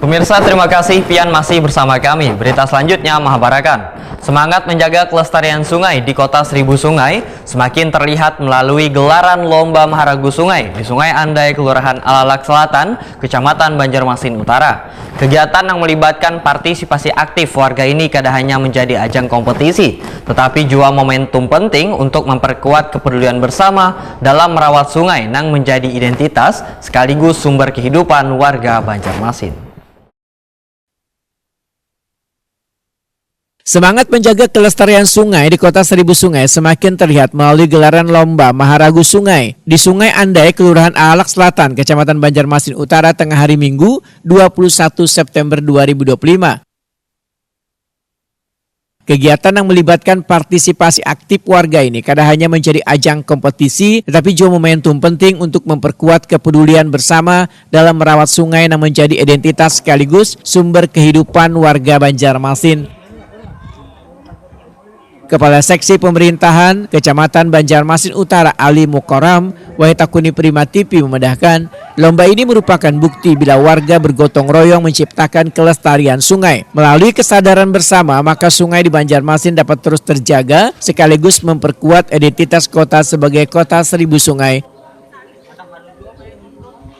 Pemirsa, terima kasih Pian masih bersama kami. Berita selanjutnya Mahabarakan. Semangat menjaga kelestarian sungai di Kota Seribu Sungai semakin terlihat melalui gelaran Lomba Maharagu Sungai di Sungai Andai, Kelurahan Alalak Selatan, Kecamatan Banjarmasin Utara. Kegiatan yang melibatkan partisipasi aktif warga ini kada hanya menjadi ajang kompetisi, tetapi juga momentum penting untuk memperkuat kepedulian bersama dalam merawat sungai yang menjadi identitas sekaligus sumber kehidupan warga Banjarmasin. Semangat menjaga kelestarian sungai di Kota Seribu Sungai semakin terlihat melalui gelaran Lomba Maharagu Sungai di Sungai Andai, Kelurahan Alalak Selatan, Kecamatan Banjarmasin Utara, tengah hari Minggu 21 September 2025. Kegiatan yang melibatkan partisipasi aktif warga ini kada hanya menjadi ajang kompetisi, tetapi juga momentum penting untuk memperkuat kepedulian bersama dalam merawat sungai yang menjadi identitas sekaligus sumber kehidupan warga Banjarmasin. Kepala Seksi Pemerintahan Kecamatan Banjarmasin Utara Ali Mukoram Wahitakuni Primatipi memedahkan lomba ini merupakan bukti bila warga bergotong royong menciptakan kelestarian sungai. Melalui kesadaran bersama, maka sungai di Banjarmasin dapat terus terjaga sekaligus memperkuat identitas kota sebagai kota seribu sungai.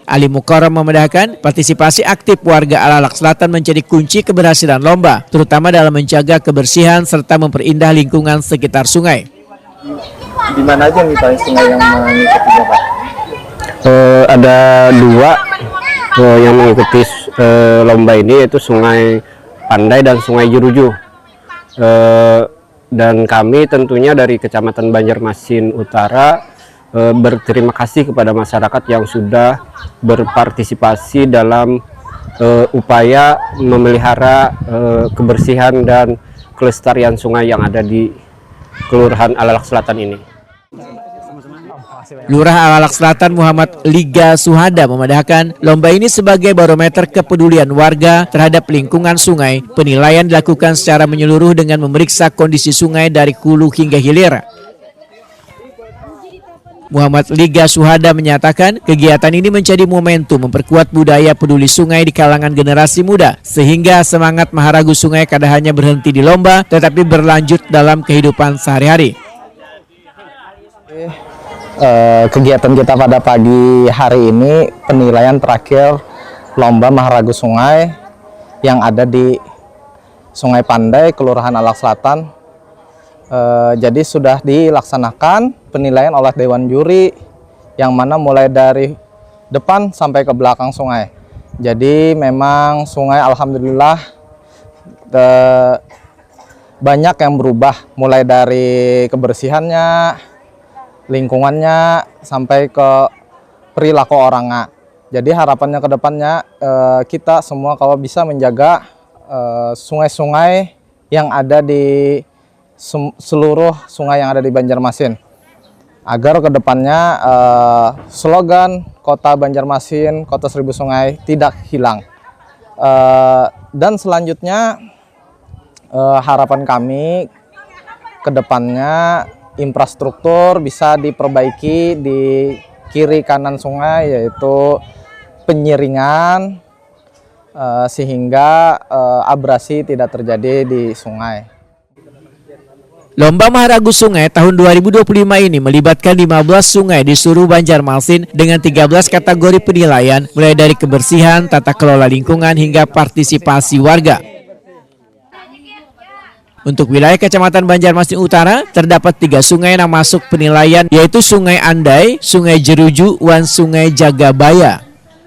Ali Mukoram memedahkan partisipasi aktif warga Alalak Selatan menjadi kunci keberhasilan lomba, terutama dalam menjaga kebersihan serta memperindah lingkungan sekitar sungai. Di mana aja nih Pak sungai yang mengikutinya Pak? Ada dua yang mengikuti lomba ini, yaitu Sungai Pandai dan Sungai Jeruju. Dan kami tentunya dari Kecamatan Banjarmasin Utara berterima kasih kepada masyarakat yang sudah berpartisipasi dalam upaya memelihara kebersihan dan kelestarian sungai yang ada di Kelurahan Alalak Selatan ini. Lurah Alalak Selatan Muhammad Liga Suhada memedahkan lomba ini sebagai barometer kepedulian warga terhadap lingkungan sungai. Penilaian dilakukan secara menyeluruh dengan memeriksa kondisi sungai dari hulu hingga hilir. Muhammad Liga Suhada menyatakan kegiatan ini menjadi momentum memperkuat budaya peduli sungai di kalangan generasi muda, sehingga semangat Maharagu Sungai kada hanya berhenti di lomba tetapi berlanjut dalam kehidupan sehari-hari. Kegiatan kita pada pagi hari ini penilaian terakhir Lomba Maharagu Sungai yang ada di Sungai Pandai, Kelurahan Alalak Selatan. Jadi sudah dilaksanakan penilaian oleh Dewan Juri yang mana mulai dari depan sampai ke belakang sungai. Jadi memang sungai alhamdulillah banyak yang berubah, mulai dari kebersihannya, lingkungannya, sampai ke perilaku orangnya. Jadi harapannya ke depannya kita semua kalau bisa menjaga sungai-sungai yang ada di seluruh sungai yang ada di Banjarmasin, agar kedepannya slogan Kota Banjarmasin, Kota Seribu Sungai tidak hilang. Dan selanjutnya harapan kami kedepannya infrastruktur bisa diperbaiki di kiri kanan sungai, yaitu penyiringan sehingga abrasi tidak terjadi di sungai. Lomba Maharagu Sungai tahun 2025 ini melibatkan 15 sungai di seluruh Banjarmasin dengan 13 kategori penilaian, mulai dari kebersihan, tata kelola lingkungan, hingga partisipasi warga. Untuk wilayah Kecamatan Banjarmasin Utara, terdapat 3 sungai yang masuk penilaian, yaitu Sungai Andai, Sungai Jeruju, dan Sungai Jagabaya.